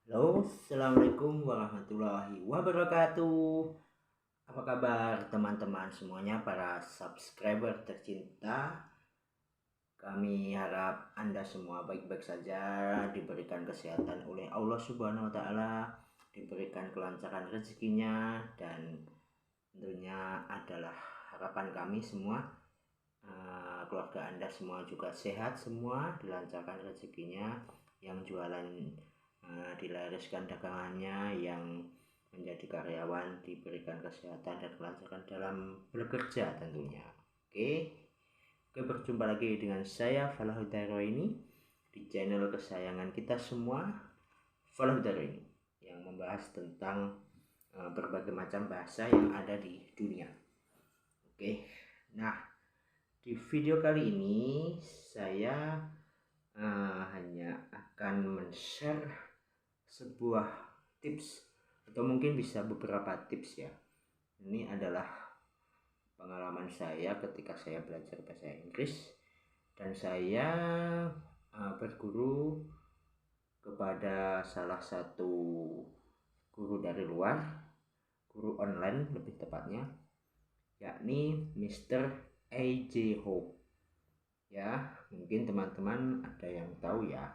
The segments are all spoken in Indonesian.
Halo, assalamualaikum warahmatullahi wabarakatuh. Apa kabar teman-teman semuanya, para subscriber tercinta? Kami harap Anda semua baik-baik saja, diberikan kesehatan oleh Allah Subhanahu wa Ta'ala, diberikan kelancaran rezekinya, dan tentunya adalah harapan kami semua, keluarga Anda semua juga sehat semua, dilancarkan rezekinya, yang jualan dilariskan dagangannya, yang menjadi karyawan diberikan kesehatan dan kelancaran dalam bekerja tentunya. Oke, berjumpa lagi dengan saya Falahudaro ini di channel kesayangan kita semua, Falahudaro ini, yang membahas tentang berbagai macam bahasa yang ada di dunia. Oke, nah di video kali ini saya hanya akan men-share sebuah tips, atau mungkin bisa beberapa tips ya. Ini adalah pengalaman saya ketika saya belajar bahasa Inggris, dan saya berguru kepada salah satu guru dari luar, guru online lebih tepatnya, yakni Mr. A.J. Ho. Ya, mungkin teman-teman ada yang tahu ya,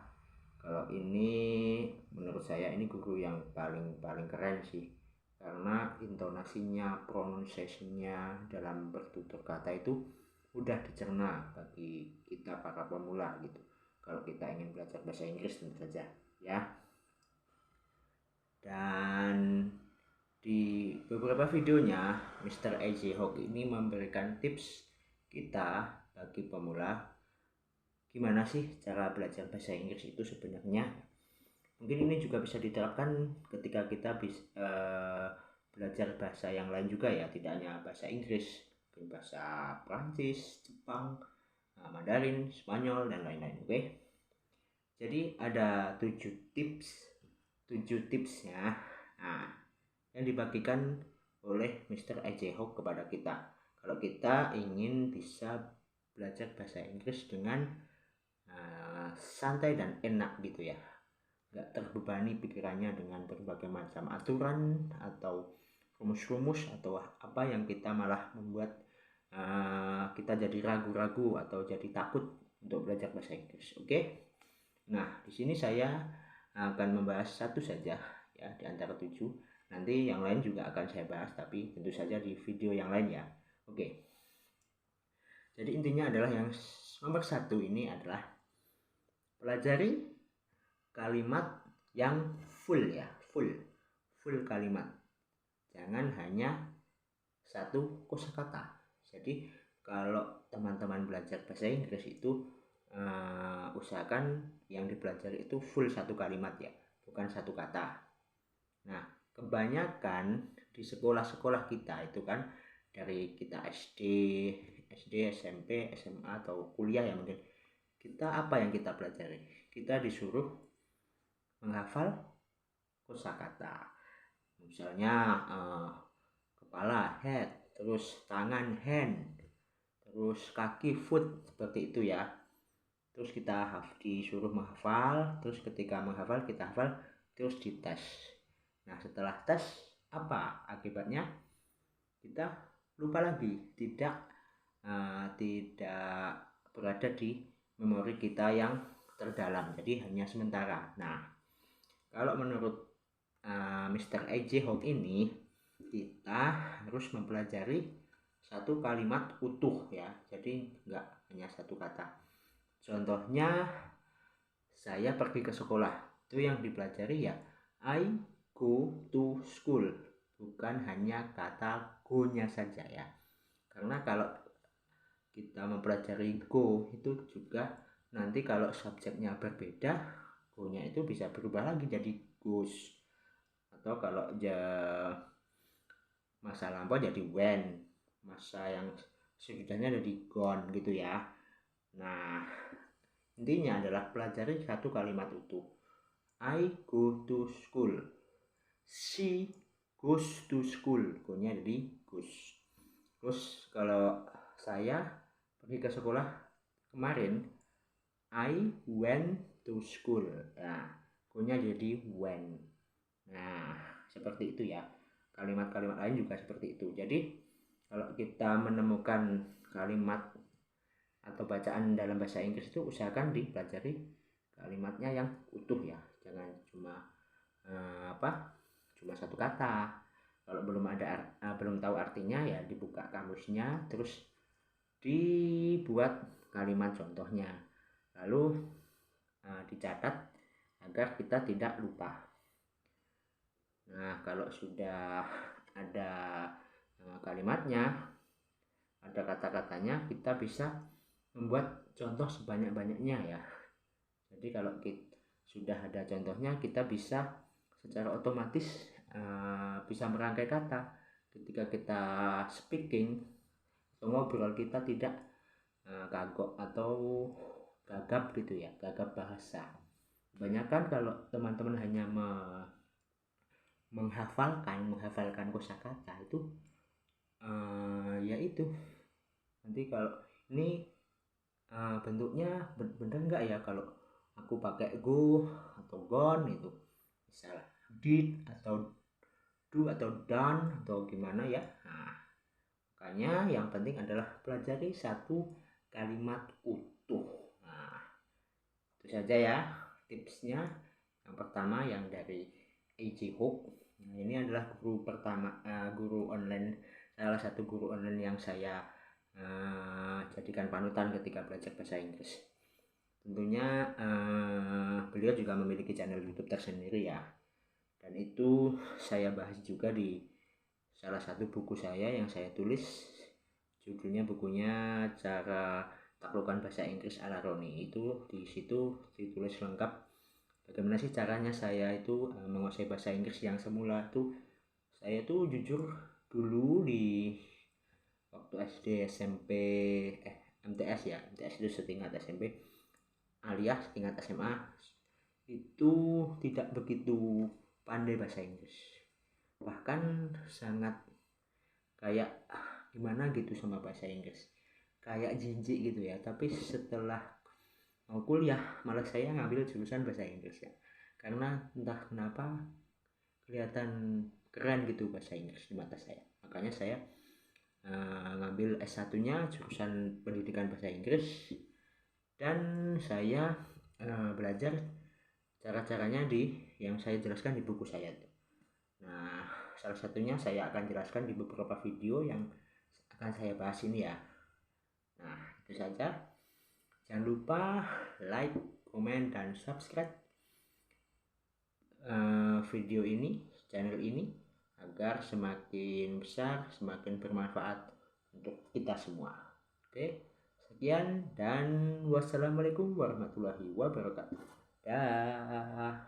kalau ini menurut saya ini guru yang paling keren sih, karena intonasinya, pronunciation-nya dalam bertutur kata itu udah dicerna bagi kita para pemula gitu. Kalau kita ingin belajar bahasa Inggris tentu saja ya. Dan di beberapa videonya Mr. A.J. Hawk ini memberikan tips kita bagi pemula, gimana sih cara belajar bahasa Inggris itu sebenarnya. Mungkin ini juga bisa diterapkan ketika kita belajar bahasa yang lain juga ya, tidak hanya bahasa Inggris, mungkin bahasa Prancis, Jepang, Mandarin, Spanyol, dan lain-lain. Oke, jadi ada 7 tipsnya, yang dibagikan oleh Mr. A.J. Hawk kepada kita kalau kita ingin bisa belajar bahasa Inggris dengan santai dan enak gitu ya, nggak terbebani pikirannya dengan berbagai macam aturan atau rumus-rumus atau apa yang kita malah membuat kita jadi ragu-ragu atau jadi takut untuk belajar bahasa Inggris. Oke, nah di sini saya akan membahas satu saja ya di antara 7. Nanti yang lain juga akan saya bahas, tapi tentu saja di video yang lain ya. Oke, jadi intinya adalah yang nomor 1 ini adalah pelajari kalimat yang full ya, full kalimat, jangan hanya satu kosakata. Jadi kalau teman-teman belajar bahasa Inggris itu usahakan yang dipelajari itu full satu kalimat ya, bukan satu kata. Nah, kebanyakan di sekolah-sekolah kita itu kan, dari kita SD, SMP, SMA atau kuliah ya, mungkin kita apa yang kita pelajari? Kita disuruh menghafal kosakata. Misalnya kepala head, terus tangan hand, terus kaki foot, seperti itu ya. Terus kita disuruh menghafal, terus ketika menghafal kita hafal, terus dites. Nah, setelah tes apa akibatnya? Kita lupa lagi, tidak berada di memori kita yang terdalam, jadi hanya sementara. Nah, kalau menurut Mr. A.J. Hawk ini, kita harus mempelajari satu kalimat utuh ya, jadi nggak hanya satu kata. Contohnya, saya pergi ke sekolah, itu yang dipelajari ya I go to school, bukan hanya kata go-nya saja ya. Karena kalau kita mempelajari go itu juga nanti kalau subjeknya berbeda, go-nya itu bisa berubah lagi jadi goes, atau kalau masa lampau jadi when, masa yang sesudahnya jadi gone gitu ya. Nah, intinya adalah pelajari satu kalimat utuh. I go to school, she goes to school, go-nya jadi goes. Terus kalau saya pergi ke sekolah kemarin, I went to school. Nah, go-nya jadi when. Nah, seperti itu ya. Kalimat-kalimat lain juga seperti itu. Jadi kalau kita menemukan kalimat atau bacaan dalam bahasa Inggris itu usahakan dipelajari kalimatnya yang utuh ya. Jangan cuma cuma satu kata. Kalau belum tahu artinya ya dibuka kamusnya, terus dibuat kalimat contohnya, lalu dicatat agar kita tidak lupa. Nah, kalau sudah ada kalimatnya, ada kata-katanya, kita bisa membuat contoh sebanyak-banyaknya ya. Jadi kalau kita sudah ada contohnya, kita bisa secara otomatis bisa merangkai kata. Ketika kita speaking atau ngobrol, kita tidak kagok atau gagap gitu ya, gagap bahasa. Kebanyakan kalau teman-teman hanya menghafalkan kosakata itu ya itu nanti kalau ini bentuknya bener nggak ya kalau aku pakai go atau gone itu, misalnya did atau do atau done atau gimana ya. Nah, makanya yang penting adalah pelajari satu kalimat utuh. Nah, itu saja ya tipsnya. Yang pertama yang dari A.J. Hook. Nah, ini adalah salah satu guru online yang saya jadikan panutan ketika belajar bahasa Inggris. Tentunya beliau juga memiliki channel YouTube tersendiri ya, dan itu saya bahas juga di salah satu buku saya yang saya tulis. Bukunya Cara Taklukan Bahasa Inggris ala Roni. Itu di situ ditulis lengkap bagaimana sih caranya saya itu menguasai bahasa Inggris yang semula tuh. Saya tuh jujur dulu di waktu SD, SMP, MTS ya, MTS itu setingkat SMP, alias setingkat SMA, itu tidak begitu pandai bahasa Inggris, bahkan sangat kayak gimana gitu sama bahasa Inggris, kayak jijik gitu ya. Tapi setelah mau kuliah malah saya ngambil jurusan bahasa Inggris ya, karena entah kenapa kelihatan keren gitu bahasa Inggris di mata saya. Makanya saya ngambil S1-nya jurusan pendidikan bahasa Inggris, dan saya belajar cara-caranya yang saya jelaskan di buku saya. Nah, salah satunya saya akan jelaskan di beberapa video yang akan saya bahas ini ya. Nah, itu saja. Jangan lupa like, komen, dan subscribe video ini, channel ini, agar semakin besar, semakin bermanfaat untuk kita semua. Oke, sekian dan wassalamualaikum warahmatullahi wabarakatuh. Dah.